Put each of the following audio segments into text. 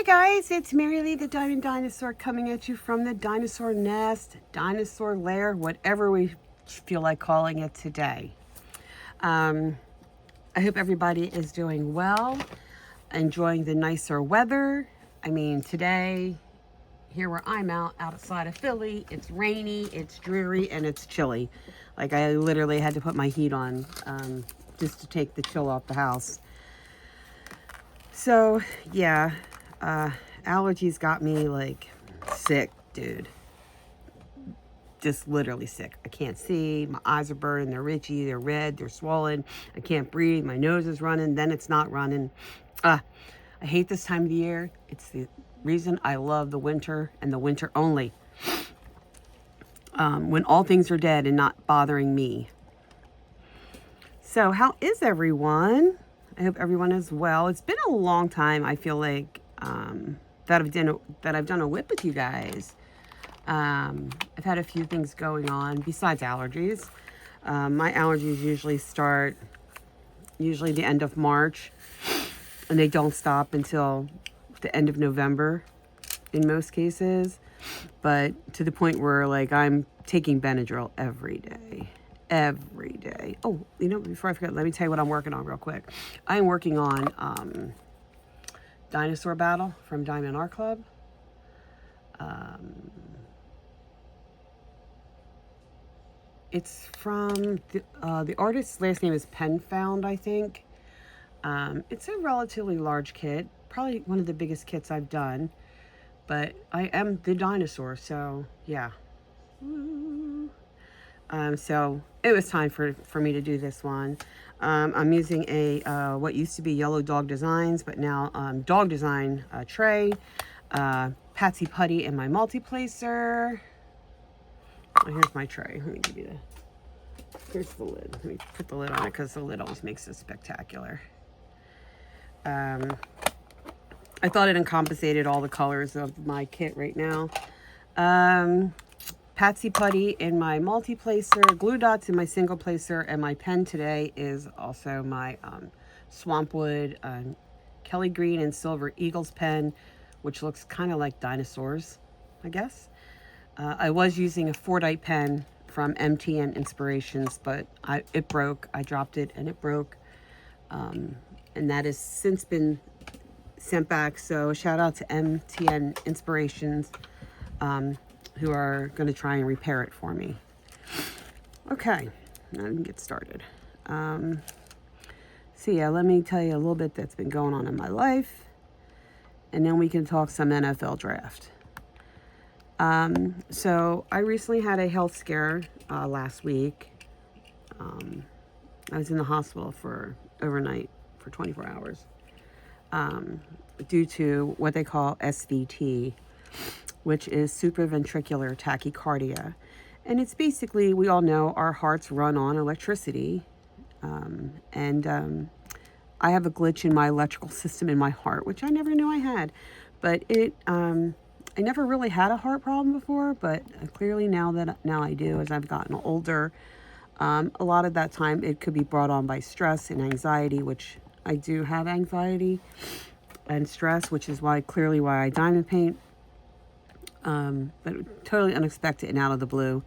Guys, it's Mary Lee the Diamond Dinosaur coming at you from the dinosaur nest, dinosaur lair, whatever we feel like calling it today. I hope everybody is doing well, enjoying the nicer weather. I mean, today, here where I'm outside of Philly, it's rainy, it's dreary, and it's chilly. Like, I literally had to put my heat on just to take the chill off the house. So, yeah. Allergies got me like sick, dude. Just literally sick. I can't see. My eyes are burning. They're itchy. They're red. They're swollen. I can't breathe. My nose is running. Then it's not running. I hate this time of the year. It's the reason I love the winter and the winter only. When all things are dead and not bothering me. So how is everyone? I hope everyone is well. It's been a long time, I feel like, that I've done a WIP with you guys. I've had a few things going on besides allergies. My allergies usually start the end of March, and they don't stop until the end of November in most cases. But to the point where like I'm taking Benadryl every day. Oh, you know, before I forget, let me tell you what I'm working on real quick. I am working on Dinosaur Battle from Diamond Art Club. It's from the artist's last name is Penfound, I think. It's a relatively large kit, probably one of the biggest kits I've done. But I am the dinosaur, so yeah. So it was time for me to do this one. I'm using a what used to be Yellow Dog Designs, but now Dog Design tray, Patsy Putty in my multi-placer. Oh, here's my tray. Let me give you here's the lid. Let me put the lid on it because the lid always makes it spectacular. I thought it encompassated all the colors of my kit right now. Patsy Putty in my multi-placer, glue dots in my single placer, and my pen today is also my Swampwood Kelly Green and Silver Eagles pen, which looks kind of like dinosaurs, I guess. I was using a Fordite pen from MTN Inspirations, but it broke. I dropped it and it broke. And that has since been sent back. So shout out to MTN Inspirations, who are going to try and repair it for me. Okay, now we can get started. So yeah, let me tell you a little bit that's been going on in my life, and then we can talk some NFL draft. So I recently had a health scare last week. I was in the hospital for overnight for 24 hours due to what they call SVT, which is supraventricular tachycardia. And it's basically, we all know our hearts run on electricity. And I have a glitch in my electrical system in my heart, which I never knew I had. But I never really had a heart problem before, but clearly now I do as I've gotten older. A lot of that time it could be brought on by stress and anxiety, which I do have anxiety and stress, which is why I diamond paint. But totally unexpected and out of the blue.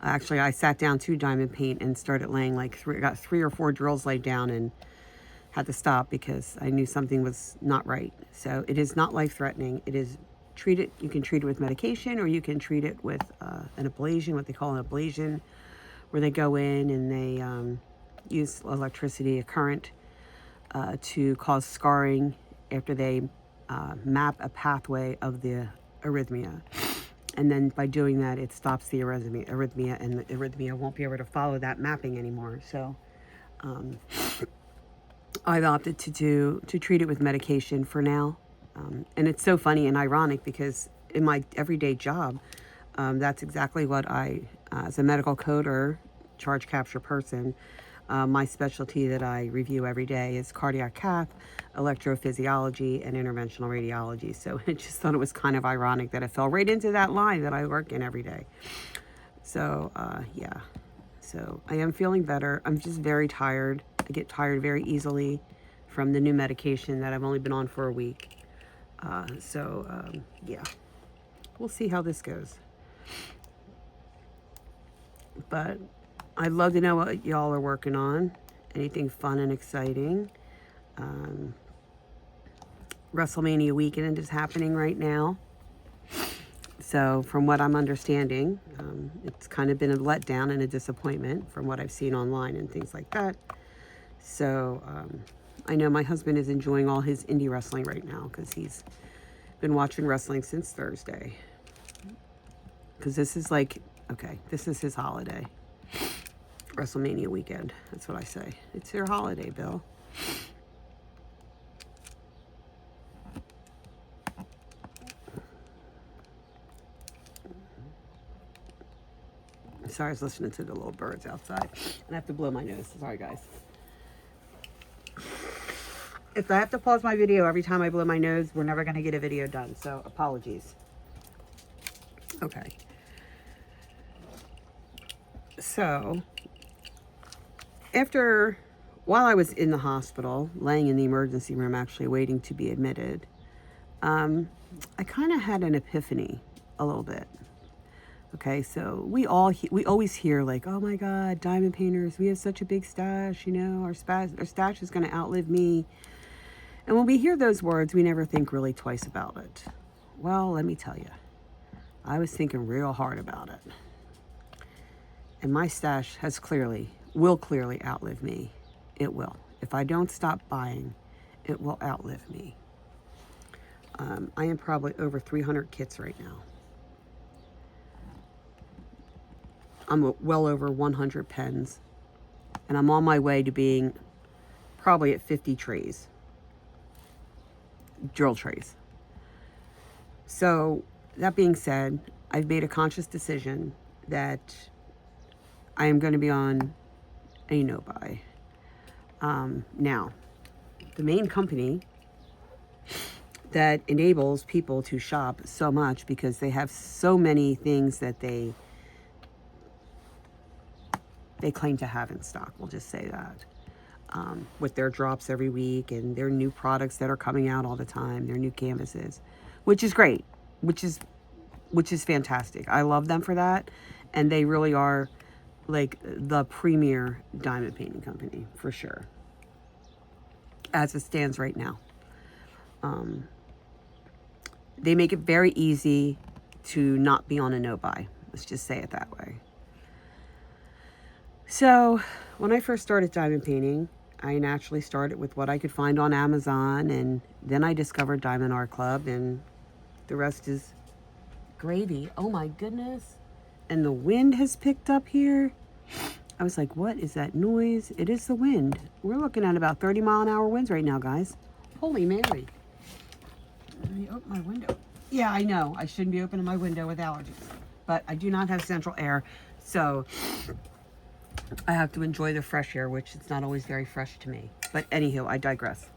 Actually, I sat down to diamond paint and started laying got 3 or 4 drills laid down and had to stop because I knew something was not right. So it is not life-threatening. It is treated. You can treat it with medication, or you can treat it with an ablation, what they call an ablation, where they go in and they use electricity, a current, to cause scarring after they map a pathway of the arrhythmia. And then by doing that, it stops the arrhythmia, and the arrhythmia won't be able to follow that mapping anymore. So I've opted to treat it with medication for now. And it's so funny and ironic because in my everyday job, that's exactly what I, as a medical coder, charge capture person, my specialty that I review every day is cardiac cath, electrophysiology, and interventional radiology. So I just thought it was kind of ironic that it fell right into that line that I work in every day. So, yeah. So I am feeling better. I'm just very tired. I get tired very easily from the new medication that I've only been on for a week. Yeah, we'll see how this goes. But I'd love to know what y'all are working on. Anything fun and exciting. WrestleMania weekend is happening right now. So from what I'm understanding, it's kind of been a letdown and a disappointment from what I've seen online and things like that. So I know my husband is enjoying all his indie wrestling right now because he's been watching wrestling since Thursday. Because this is like, okay, this is his holiday. WrestleMania weekend. That's what I say. It's your holiday, Bill. Sorry, I was listening to the little birds outside. And I have to blow my nose. Sorry, guys. If I have to pause my video every time I blow my nose, we're never going to get a video done. So, apologies. Okay. So, while I was in the hospital, laying in the emergency room, actually waiting to be admitted, I kind of had an epiphany a little bit. Okay, so we always hear like, oh my God, diamond painters, we have such a big stash, you know, our stash is going to outlive me. And when we hear those words, we never think really twice about it. Well, let me tell you, I was thinking real hard about it. And my stash will clearly outlive me. It will. If I don't stop buying, it will outlive me. I am probably over 300 kits right now. I'm well over 100 pens, and I'm on my way to being probably at 50 trays, drill trays. So that being said, I've made a conscious decision that I am going to be on a no-buy. Now, the main company that enables people to shop so much because they have so many things that they claim to have in stock. We'll just say that. With their drops every week and their new products that are coming out all the time, their new canvases, which is great, which is fantastic. I love them for that. And they really are like the premier diamond painting company for sure, as it stands right now. They make it very easy to not be on a no-buy. Let's just say it that way. So when I first started diamond painting, I naturally started with what I could find on Amazon, and then I discovered Diamond Art Club, and the rest is gravy. Oh my goodness. And the wind has picked up here. I was like, what is that noise? It is the wind. We're looking at about 30-mile-an-hour winds right now, guys. Holy Mary. Let me open my window. Yeah, I know. I shouldn't be opening my window with allergies. But I do not have central air, so I have to enjoy the fresh air, which it's not always very fresh to me. But anywho, I digress.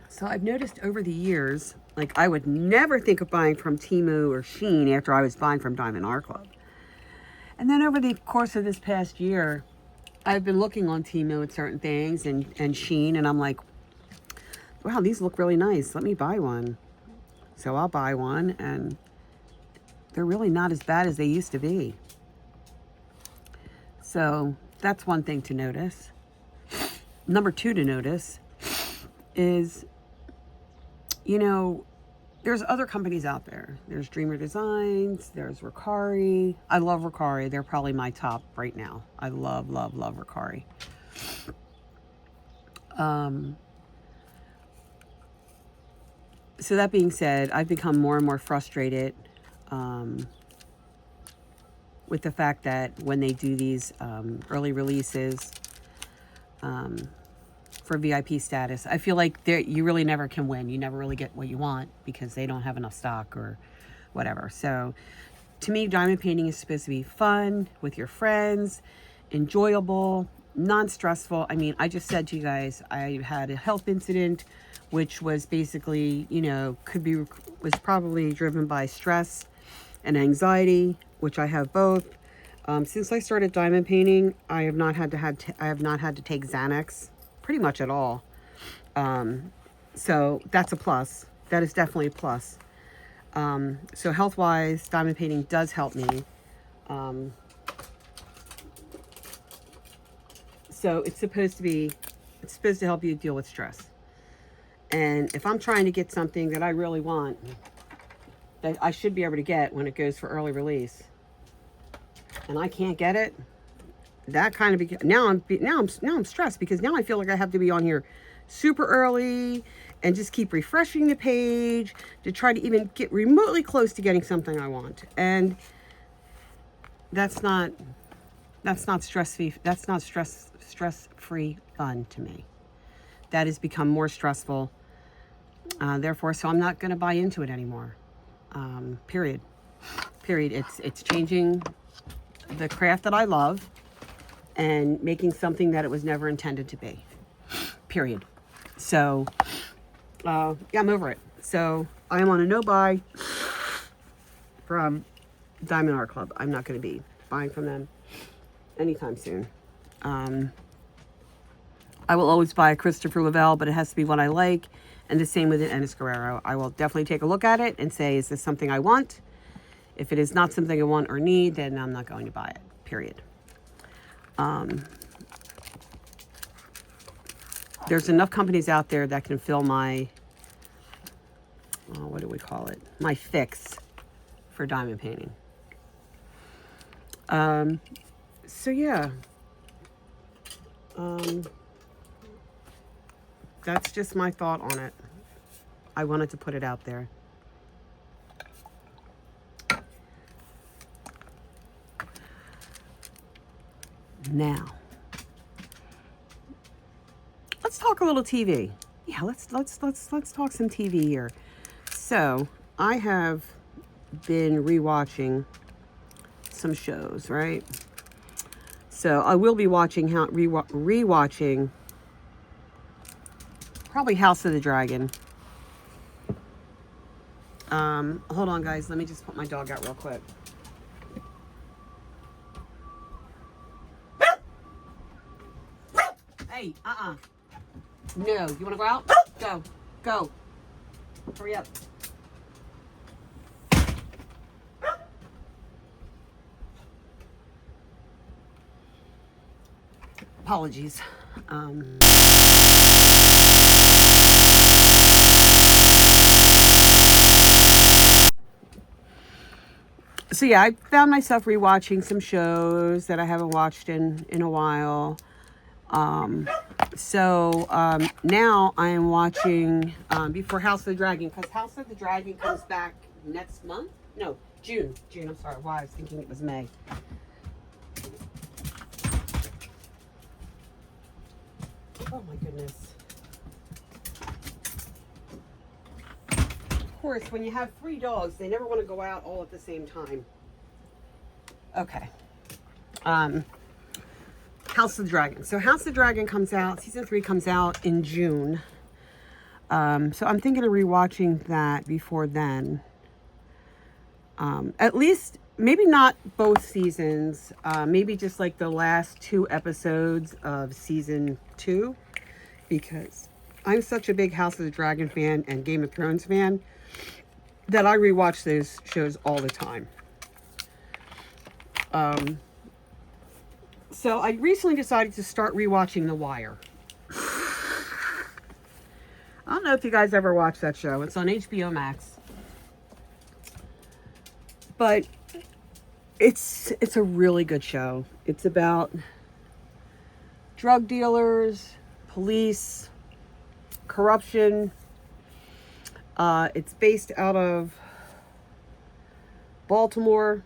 So I've noticed over the years, like I would never think of buying from Temu or Shein after I was buying from Diamond Art Club. And then over the course of this past year, I've been looking on Temu at certain things and Shein, and I'm like, wow, these look really nice. Let me buy one. So I'll buy one, and they're really not as bad as they used to be. So that's one thing to notice. Number two to notice is, you know, there's other companies out there. There's Dreamer Designs, there's Ricari. I love Ricari. They're probably my top right now. I love, love, love Ricari. So that being said, I've become more and more frustrated with the fact that when they do these early releases for VIP status, I feel like you really never can win. You never really get what you want because they don't have enough stock or whatever. So to me, diamond painting is supposed to be fun with your friends, enjoyable, non-stressful. I mean, I just said to you guys, I had a health incident, which was basically, you know, was probably driven by stress and anxiety, which I have both. Since I started diamond painting, I have not had to take Xanax pretty much at all. So that's a plus. That is definitely a plus. So health-wise, diamond painting does help me. So it's supposed to help you deal with stress. And if I'm trying to get something that I really want, that I should be able to get when it goes for early release, and I can't get it, that kind of now I'm stressed, because now I feel like I have to be on here super early and just keep refreshing the page to try to even get remotely close to getting something I want. And that's not stress-free fun to me. That has become more stressful. Therefore, so I'm not going to buy into it anymore. Period. It's changing the craft that I love and making something that it was never intended to be. Period. So, yeah, I'm over it. So I am on a no buy from Diamond Art Club. I'm not going to be buying from them anytime soon. I will always buy a Christopher Lavelle, but it has to be one I like. And the same with an Ennis Guerrero. I will definitely take a look at it and say, is this something I want? If it is not something I want or need, then I'm not going to buy it, period. There's enough companies out there that can fill my, what do we call it? My fix for diamond painting. So yeah. That's just my thought on it. I wanted to put it out there. Now, let's talk a little TV. Yeah, let's talk some TV here. So, I have been rewatching some shows, right? So, I will be rewatching probably House of the Dragon. Hold on, guys. Let me just put my dog out real quick. Hey, No, you want to go out? Go. Hurry up. Apologies. So yeah, I found myself rewatching some shows that I haven't watched in a while. Now I am watching before House of the Dragon, because House of the Dragon comes back next month. No, June. I'm sorry. Why? I was thinking it was May. Oh my goodness. Of course, when you have 3 dogs, they never want to go out all at the same time. Okay. House of the Dragon. So House of the Dragon comes out, season 3 comes out in June. So I'm thinking of rewatching that before then. At least, maybe not both seasons, maybe just like the last 2 episodes of season 2, because I'm such a big House of the Dragon fan and Game of Thrones fan that I rewatch those shows all the time. So I recently decided to start rewatching The Wire. I don't know if you guys ever watched that show. It's on HBO Max. But it's a really good show. It's about drug dealers, police, corruption. It's based out of Baltimore.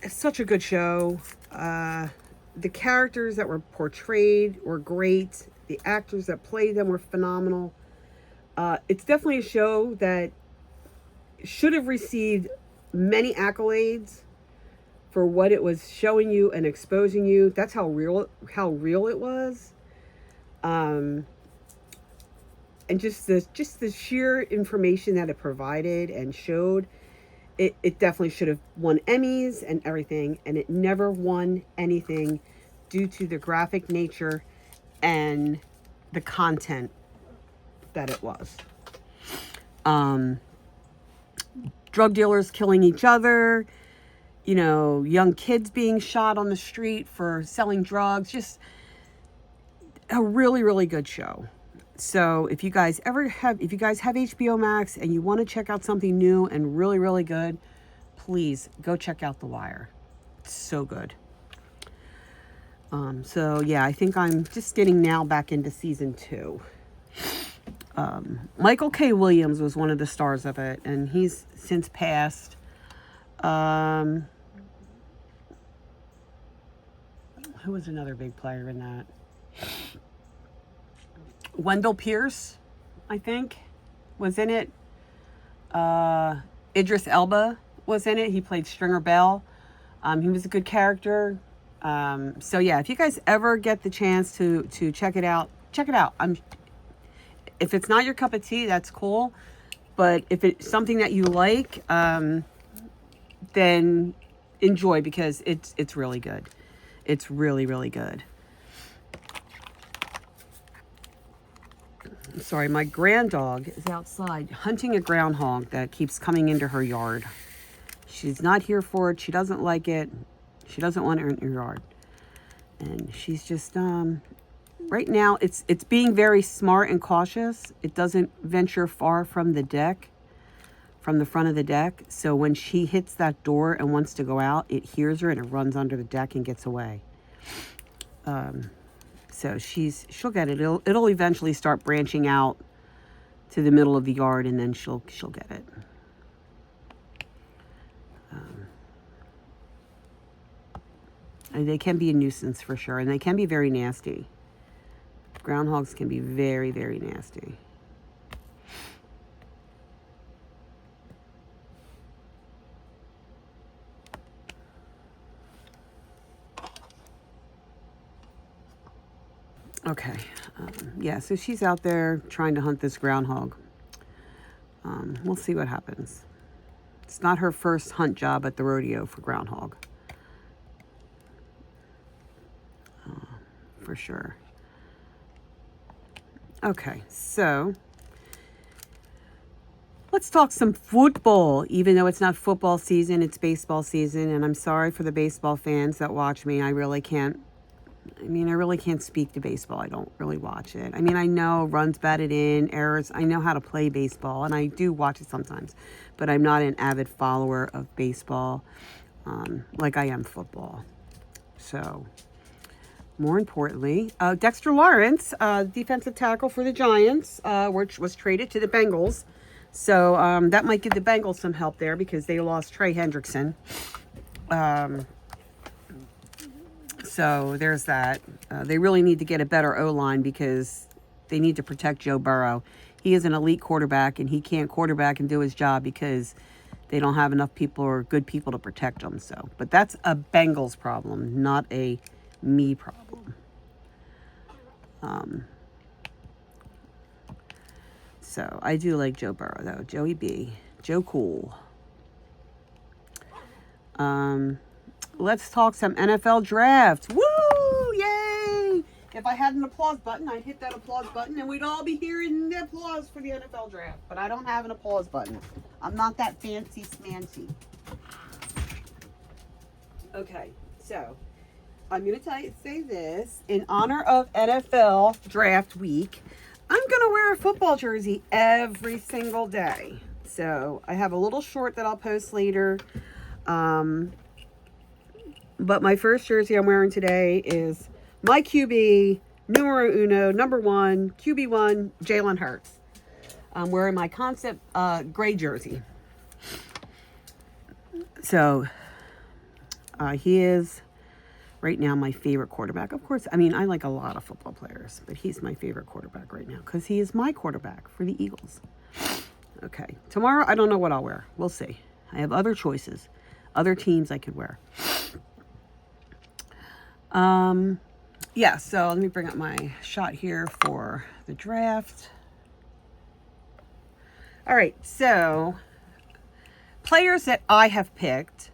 It's such a good show. The characters that were portrayed were great. The actors that played them were phenomenal. It's definitely a show that should have received many accolades for what it was showing you and exposing you. That's how real it was. And just the sheer information that it provided and showed, it definitely should have won Emmys and everything, and it never won anything due to the graphic nature and the content that it was. Drug dealers killing each other, you know, young kids being shot on the street for selling drugs. Just a really, really good show. So if you guys have HBO Max and you want to check out something new and really, really good, please go check out The Wire. It's so good. So yeah, I think I'm just getting now back into season 2. Michael K. Williams was one of the stars of it, and he's since passed. Who was another big player in that? Wendell Pierce, I think, was in it. Idris Elba was in it. He played Stringer Bell. He was a good character. So yeah, if you guys ever get the chance to check it out, check it out. If it's not your cup of tea, that's cool. But if it's something that you like, then enjoy, because it's really good. It's really, really good. Sorry, my granddog is outside hunting a groundhog that keeps coming into her yard. She's not here for it. She doesn't like it. She doesn't want it in her yard. And she's just, right now, it's being very smart and cautious. It doesn't venture far from the deck, from the front of the deck. So when she hits that door and wants to go out, it hears her and it runs under the deck and gets away. So she'll get it. It'll eventually start branching out to the middle of the yard, and then she'll get it. And they can be a nuisance for sure, and they can be very nasty. Groundhogs can be very, very nasty. Okay, yeah, so she's out there trying to hunt this groundhog. We'll see what happens. It's not her first hunt job at the rodeo for groundhog. For sure. Okay, so let's talk some football. Even though it's not football season, it's baseball season, and I'm sorry for the baseball fans that watch me. I really can't speak to baseball. I don't really watch it. I mean, I know runs batted in, errors. I know how to play baseball, and I do watch it sometimes, but I'm not an avid follower of baseball like I am football. So, more importantly, Dexter Lawrence, defensive tackle for the Giants, which was traded to the Bengals. So that might give the Bengals some help there, because they lost Trey Hendrickson. So there's that. They really need to get a better O-line, because they need to protect Joe Burrow. He is an elite quarterback, and he can't quarterback and do his job because they don't have enough people or good people to protect him. So, but that's a Bengals problem, not a me problem. So I do like Joe Burrow, though. Joey B. Joe Cool. Let's talk some NFL draft. Woo! Yay! If I had an applause button, I'd hit that applause button, and we'd all be hearing the applause for the NFL draft. But I don't have an applause button. I'm not that fancy smancy. Okay, so I'm going to say this. In honor of NFL draft week, I'm going to wear a football jersey every single day. So I have a little short that I'll post later. But my first jersey I'm wearing today is my QB, numero uno, number 1, QB1, Jalen Hurts. I'm wearing my Concept gray jersey. So he is right now my favorite quarterback. Of course, I mean, I like a lot of football players, but he's my favorite quarterback right now because he is my quarterback for the Eagles. Okay, tomorrow I don't know what I'll wear. We'll see. I have other choices, other teams I could wear. Yeah, so let me bring up my shot here for the draft. All right, so players that I have picked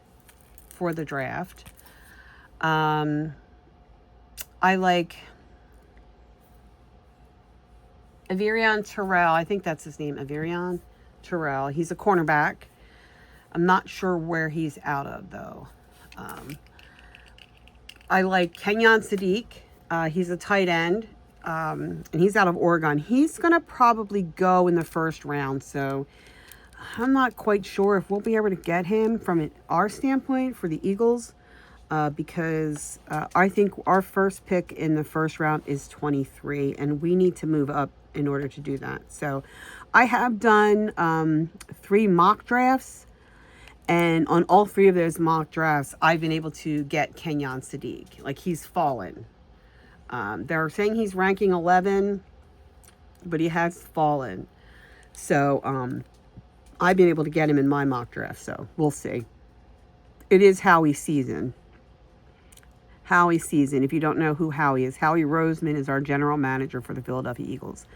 for the draft. I like Averion Terrell. I think that's his name, Averion Terrell. He's a cornerback. I'm not sure where he's out of, though. I like Kenyon Sadiq. He's a tight end, and he's out of Oregon. He's going to probably go in the first round, so I'm not quite sure if we'll be able to get him from our standpoint for the Eagles, because I think our first pick in the first round is 23, and we need to move up in order to do that. So I have done 3 mock drafts, and on all 3 of those mock drafts, I've been able to get Kenyon Sadiq. Like, he's fallen. They're saying he's ranking 11, but he has fallen. So I've been able to get him in my mock draft, so we'll see. It is Howie season. Howie season. If you don't know who Howie is, Howie Roseman is our general manager for the Philadelphia Eagles,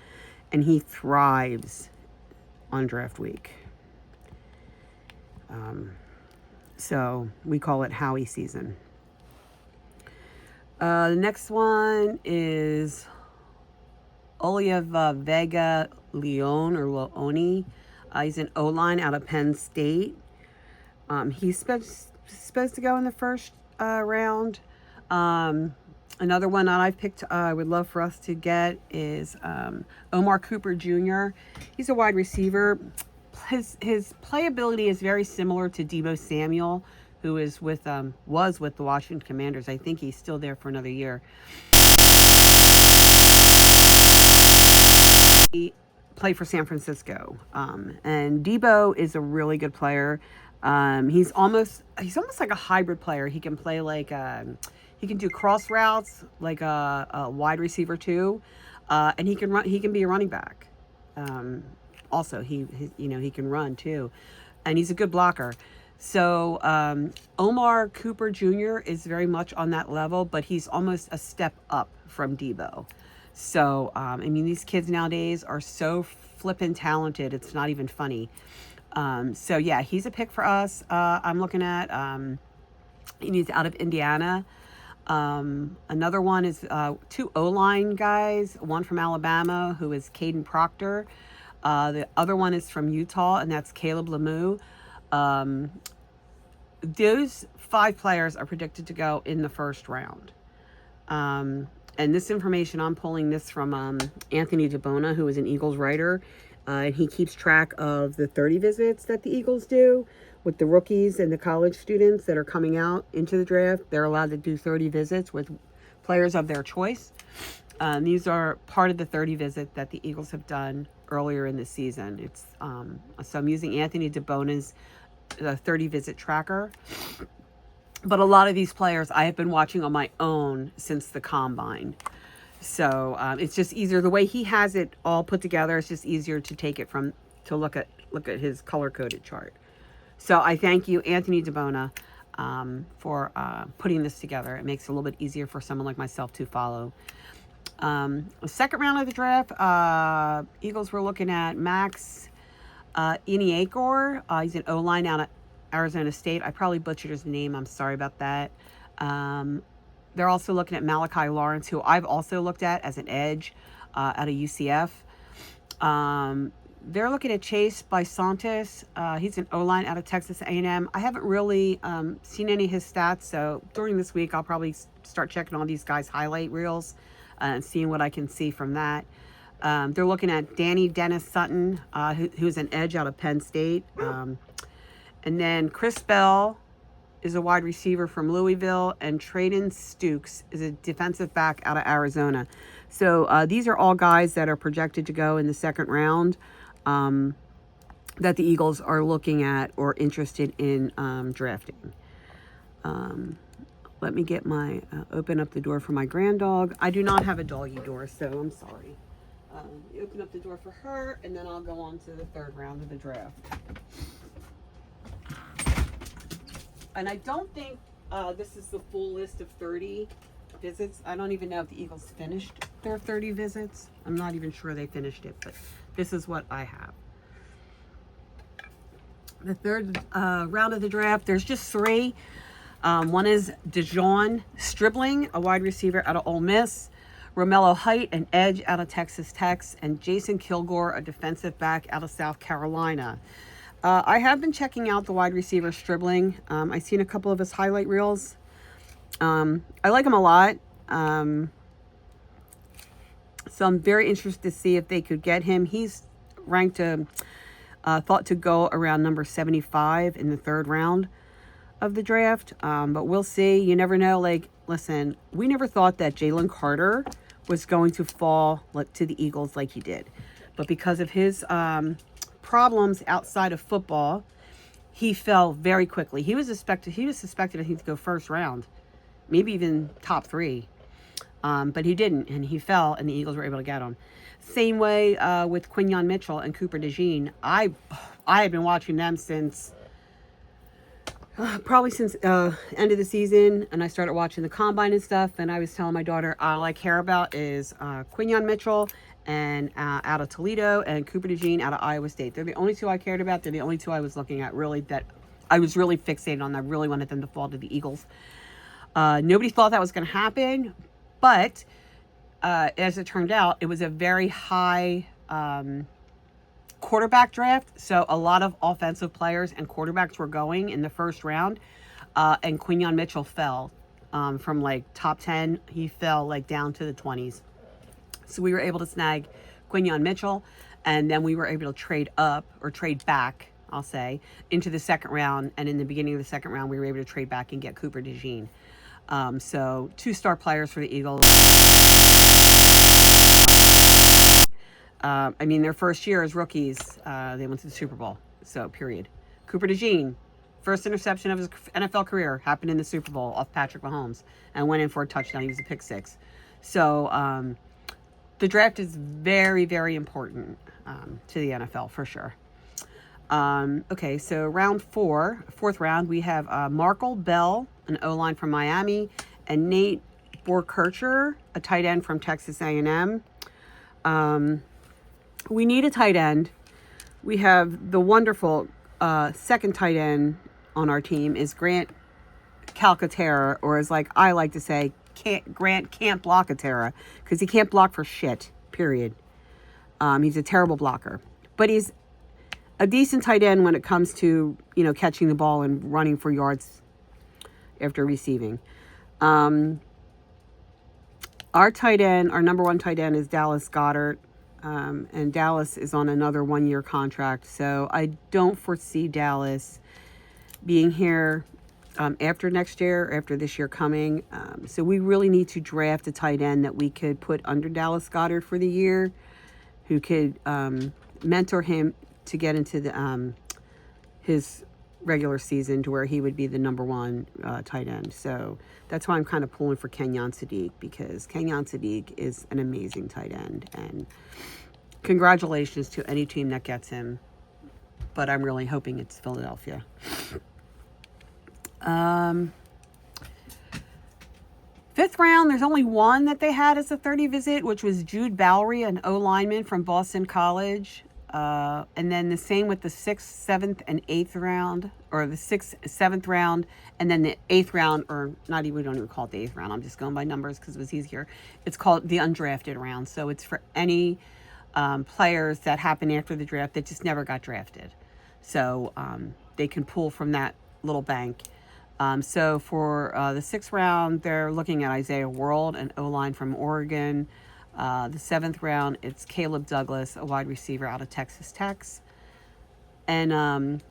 and he thrives on draft week. So we call it Howie season. The next one is Oliva Vega Leone or Leone. He's an O-line out of Penn State. He's supposed to go in the first round. Another one that I've picked, I would love for us to get is Omar Cooper Jr. He's a wide receiver. His playability is very similar to Deebo Samuel, who is was with the Washington Commanders. I think he's still there for another year. He played for San Francisco, and Deebo is a really good player. He's almost like a hybrid player. He can play like he can do cross routes like a wide receiver too, and he can run. He can be a running back. Also, he can run too, and he's a good blocker. So Omar Cooper Jr. is very much on that level, but he's almost a step up from Deebo. So I mean, these kids nowadays are so flippin' talented. It's not even funny. So yeah, he's a pick for us. I'm looking at he's out of Indiana. Another one is 2 O-line guys, one from Alabama who is Caden Proctor. The other one is from Utah, and that's Caleb Lemieux. Those 5 players are predicted to go in the first round. And this information, I'm pulling this from Anthony DeBona, who is an Eagles writer. And he keeps track of the 30 visits that the Eagles do with the rookies and the college students that are coming out into the draft. They're allowed to do 30 visits with players of their choice. These are part of the 30 visit that the Eagles have done earlier in the season. It's so I'm using Anthony DeBona's 30 visit tracker. But a lot of these players I have been watching on my own since the combine. So it's just easier the way he has it all put together. It's just easier to take it to look at his color coded chart. So I thank you, Anthony DeBona, for putting this together. It makes it a little bit easier for someone like myself to follow. The second round of the draft, Eagles were looking at Max Iniakor. He's an O-line out of Arizona State. I probably butchered his name. I'm sorry about that. They're also looking at Malachi Lawrence, who I've also looked at as an edge out of UCF. They're looking at Chase Bisantis. He's an O-line out of Texas A&M. I haven't really seen any of his stats, so during this week I'll probably start checking all these guys' highlight reels and seeing what I can see from that. They're looking at Danny Dennis Sutton, who's an edge out of Penn State. And then Chris Bell is a wide receiver from Louisville, and Traden Stukes is a defensive back out of Arizona. So these are all guys that are projected to go in the second round that the Eagles are looking at or interested in drafting. Let me get my, open up the door for my grand dog. I do not have a doggy door, so I'm sorry. You open up the door for her, and then I'll go on to the third round of the draft. And I don't think this is the full list of 30 visits. I don't even know if the Eagles finished their 30 visits. I'm not even sure they finished it, but this is what I have. The third round of the draft, there's just 3. One is Dejon Stribling, a wide receiver out of Ole Miss. Romello Height, an edge out of Texas Tech. And Jason Kilgore, a defensive back out of South Carolina. I have been checking out the wide receiver Stribling. I've seen a couple of his highlight reels. I like him a lot. So I'm very interested to see if they could get him. He's ranked thought to go around number 75 in the 3rd round of the draft. But we'll see. You never know. Like, listen, we never thought that Jalen Carter was going to fall to the Eagles like he did. But because of his problems outside of football, he fell very quickly. He was suspected, I think, to go 1st round, maybe even top 3. But he didn't, and he fell, and the Eagles were able to get him. Same way with Quinyon Mitchell and Cooper DeJean. I have been watching them since probably since end of the season, and I started watching the combine and stuff. And I was telling my daughter, all I care about is Quinyon Mitchell and out of Toledo, and Cooper DeJean out of Iowa State. They're the only 2 I cared about. They're the only 2 I was looking at, really, that I was really fixated on. I really wanted them to fall to the Eagles. Nobody thought that was going to happen, but as it turned out, it was a very high quarterback draft. So a lot of offensive players and quarterbacks were going in the 1st round. And Quinyon Mitchell fell from like top 10. He fell like down to the 20s. So we were able to snag Quinyon Mitchell. And then we were able to trade up, or trade back, I'll say, into the 2nd round. And in the beginning of the 2nd round, we were able to trade back and get Cooper DeJean. So 2 star players for the Eagles. I mean, their first year as rookies, they went to the Super Bowl. So, period. Cooper DeJean, first interception of his NFL career, happened in the Super Bowl off Patrick Mahomes, and went in for a touchdown. He was a pick 6. So, the draft is very, very important to the NFL, for sure. Okay, so round 4, 4th round, we have Markel Bell, an O-line from Miami, and Nate Borkircher, a tight end from Texas A&M. We need a tight end. We have the wonderful 2nd tight end on our team is Grant Calcaterra, or as like I like to say, Grant can't block a Terra, because he can't block for shit, period. He's a terrible blocker. But he's a decent tight end when it comes to, catching the ball and running for yards after receiving. Our number 1 tight end is Dallas Goedert. And Dallas is on another 1-year contract. So I don't foresee Dallas being here after next year, after this year coming. So we really need to draft a tight end that we could put under Dallas Goedert for the year, who could mentor him to get into the his regular season to where he would be the number 1 tight end. So that's why I'm kind of pulling for Kenyon Sadiq, because Kenyon Sadiq is an amazing tight end, and congratulations to any team that gets him, but I'm really hoping it's Philadelphia. 5th round, there's only one that they had as a 30 visit, which was Jude Bowery, an O-lineman from Boston College. And then the same with the 6th, 7th, and 8th round, or the 6th, 7th round, and then the 8th round, or not even, we don't even call it the 8th round. I'm just going by numbers because it was easier. It's called the undrafted round. So it's for any players that happen after the draft that just never got drafted. So they can pull from that little bank. So for the 6th round, they're looking at Isaiah World, an O-line from Oregon. The 7th round, it's Caleb Douglas, a wide receiver out of Texas Tech. And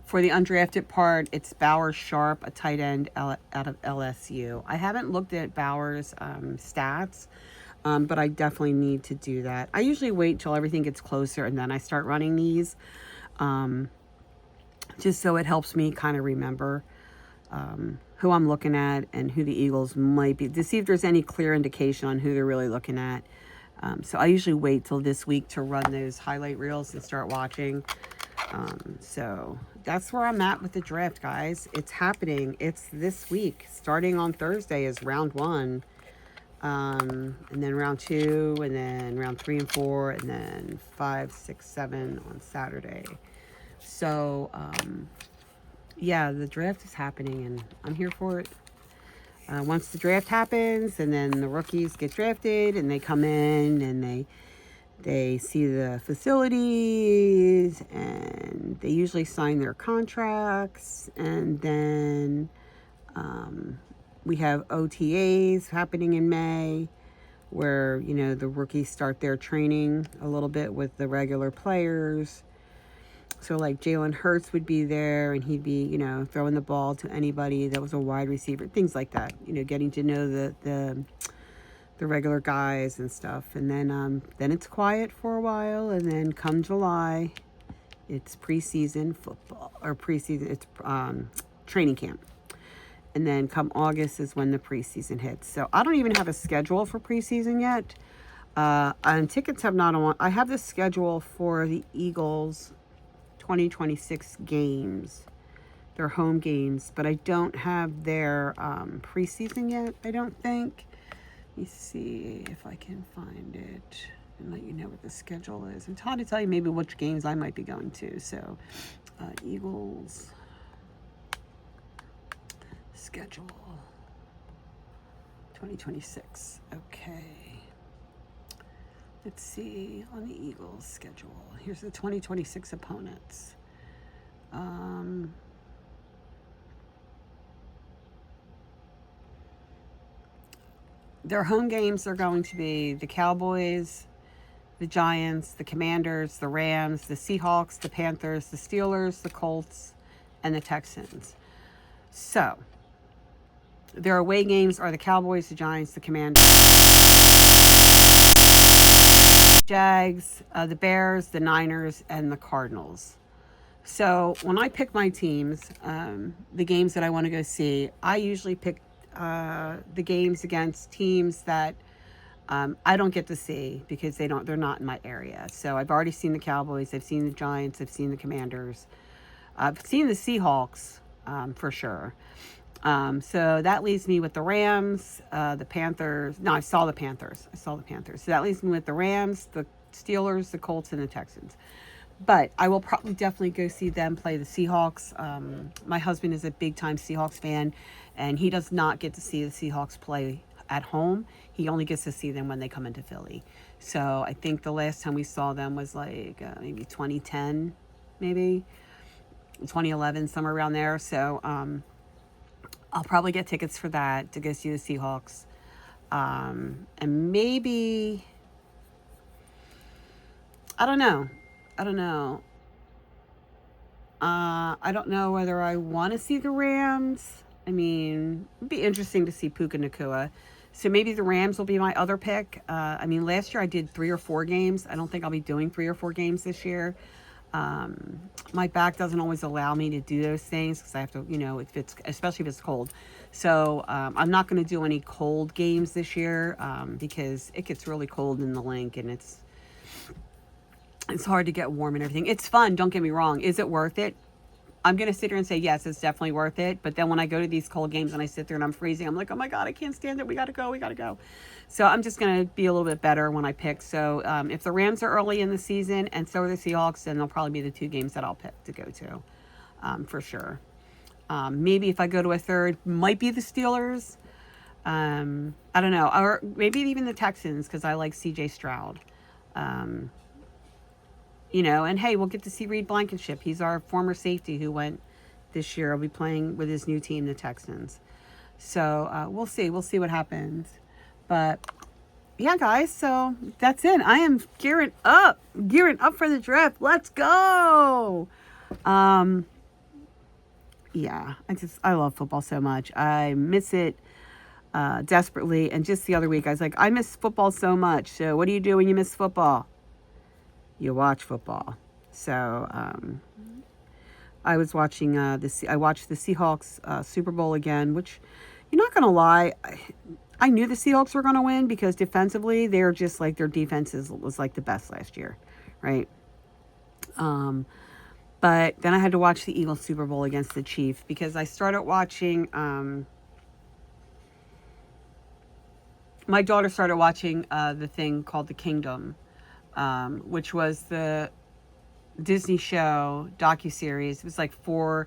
for the undrafted part, it's Bowers Sharp, a tight end out of LSU. I haven't looked at Bowers' stats, but I definitely need to do that. I usually wait till everything gets closer and then I start running these, just so it helps me kind of remember who I'm looking at and who the Eagles might be, to see if there's any clear indication on who they're really looking at. So I usually wait till this week to run those highlight reels and start watching. So that's where I'm at with the draft, guys. It's happening. It's this week. Starting on Thursday is round 1. And then round 2, and then round 3 and 4, and then 5, 6, 7 on Saturday. So, yeah, the draft is happening, and I'm here for it. Once the draft happens, and then the rookies get drafted, and they come in, and they see the facilities, and they usually sign their contracts, and then we have OTAs happening in May, where the rookies start their training a little bit with the regular players. So like Jalen Hurts would be there, and he'd be throwing the ball to anybody that was a wide receiver, things like that. Getting to know the regular guys and stuff. And then it's quiet for a while, and then come July, it's preseason football, or preseason, it's training camp. And then come August is when the preseason hits. So I don't even have a schedule for preseason yet. And tickets have not on. I have the schedule for the Eagles 2026 games, their home games, but I don't have their preseason yet, I don't think. Let me see if I can find it and let you know what the schedule is. It's hard to tell you maybe which games I might be going to. So, Eagles schedule 2026. Okay. Let's see on the Eagles schedule. Here's the 2026 opponents. Their home games are going to be the Cowboys, the Giants, the Commanders, the Rams, the Seahawks, the Panthers, the Steelers, the Colts, and the Texans. So, their away games are the Cowboys, the Giants, the Commanders, Jags, the Bears, the Niners, and the Cardinals. So when I pick my teams, the games that I want to go see, I usually pick the games against teams that I don't get to see because they're not in my area. So I've already seen the Cowboys, I've seen the Giants, I've seen the Commanders, I've seen the Seahawks for sure. So that leaves me with the Rams, the Panthers. No, I saw the Panthers. So that leaves me with the Rams, the Steelers, the Colts, and the Texans. But I will probably definitely go see them play the Seahawks. My husband is a big-time Seahawks fan, and he does not get to see the Seahawks play at home. He only gets to see them when they come into Philly. So I think the last time we saw them was like maybe 2010, maybe 2011, somewhere around there. So I'll probably get tickets for that to go see the Seahawks. And maybe, I don't know. I don't know whether I want to see the Rams. I mean, it'd be interesting to see Puka Nacua. So maybe the Rams will be my other pick. I mean, last year I did 3 or 4 games. I don't think I'll be doing 3 or 4 games this year. My back doesn't always allow me to do those things because I have to, especially if it's cold. So I'm not going to do any cold games this year because it gets really cold in the link, and it's hard to get warm and everything. It's fun, don't get me wrong. Is it worth it? I'm going to sit here and say, yes, it's definitely worth it. But then when I go to these cold games and I sit there and I'm freezing, I'm like, oh my God, I can't stand it. We got to go. So I'm just going to be a little bit better when I pick. So if the Rams are early in the season and so are the Seahawks, then they'll probably be the 2 games that I'll pick to go to for sure. Maybe if I go to a third, might be the Steelers. I don't know. Or maybe even the Texans because I like CJ Stroud. And hey, we'll get to see Reed Blankenship. He's our former safety who went this year. He'll be playing with his new team, the Texans. So we'll see. We'll see what happens. But yeah, guys, so that's it. I am gearing up for the draft. Let's go. Yeah, I love football so much. I miss it desperately. And just the other week, I was like, I miss football so much. So what do you do when you miss football? You watch football. So I was watching I watched the Seahawks Super Bowl again, which you're not gonna lie, I knew the Seahawks were gonna win because defensively they're just like their defense was like the best last year, right? But then I had to watch the Eagles Super Bowl against the Chiefs because I started watching. My daughter started watching the thing called The Kingdom. Which was the Disney show docuseries. It was like 4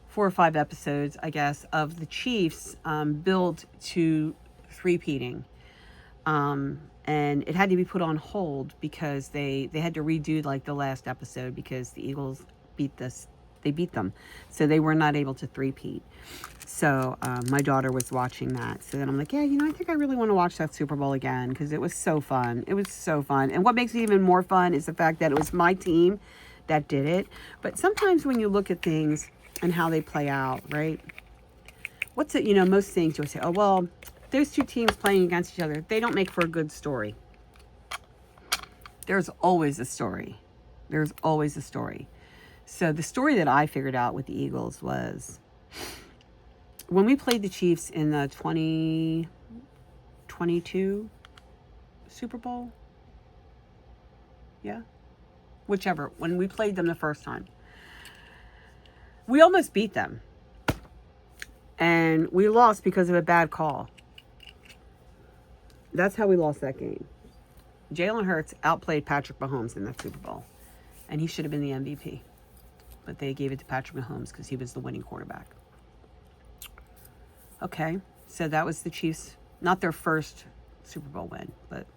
4 or 5 episodes, I guess, of the Chiefs build to three-peating. And it had to be put on hold because they had to redo like the last episode because the Eagles they beat them. So they were not able to three-peat. So my daughter was watching that. So then I'm like, yeah, I think I really want to watch that Super Bowl again because it was so fun. It was so fun. And what makes it even more fun is the fact that it was my team that did it. But sometimes when you look at things and how they play out, right? What's it, most things you'll say, oh, well, those two teams playing against each other, they don't make for a good story. There's always a story. There's always a story. So the story that I figured out with the Eagles was when we played the Chiefs in the 2022 Super Bowl. Yeah. Whichever. When we played them the first time. We almost beat them. And we lost because of a bad call. That's how we lost that game. Jalen Hurts outplayed Patrick Mahomes in that Super Bowl. And he should have been the MVP. But they gave it to Patrick Mahomes because he was the winning quarterback. Okay, so that was the Chiefs, not their first Super Bowl win, but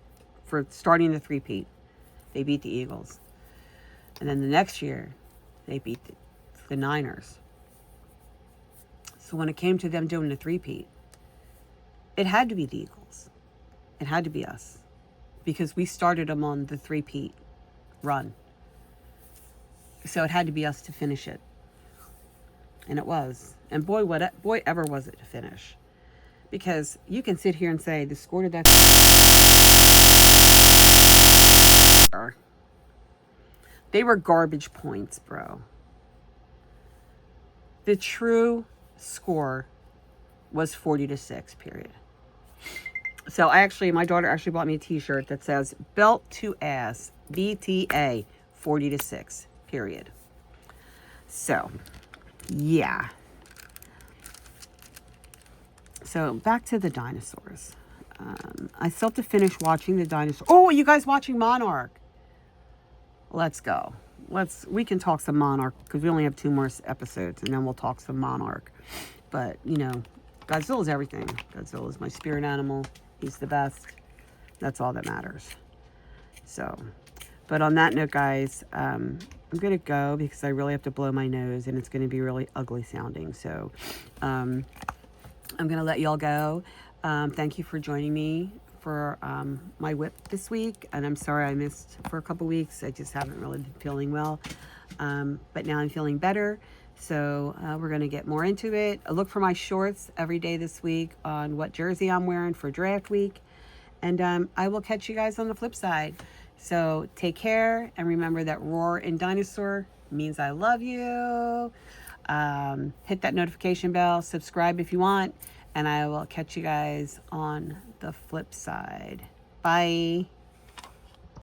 for starting the three-peat, they beat the Eagles. And then the next year, they beat the Niners. So when it came to them doing the three-peat, it had to be the Eagles. It had to be us because we started them on the three-peat run. So it had to be us to finish it. And it was. And boy, ever was it to finish. Because you can sit here and say, the score to that... They were garbage points, bro. The true score was 40-6, period. So my daughter actually bought me a t-shirt that says, belt to ass, BTA, 40-6, period. So, yeah. So, back to the dinosaurs. I still have to finish watching the dinosaurs. Oh, are you guys watching Monarch? Let's go. We can talk some Monarch because we only have 2 more episodes and then we'll talk some Monarch. But, Godzilla's everything. Godzilla's my spirit animal. He's the best. That's all that matters. So, but on that note, guys, I'm going to go because I really have to blow my nose and it's going to be really ugly sounding. So, I'm going to let y'all go. Thank you for joining me for my WIP this week. And I'm sorry I missed for a couple weeks. I just haven't really been feeling well. But now I'm feeling better. So we're going to get more into it. Look for my shorts every day this week on what jersey I'm wearing for draft week. And I will catch you guys on the flip side. So take care. And remember that roar in dinosaur means I love you. Hit that notification bell. Subscribe if you want. And I will catch you guys on the flip side. Bye.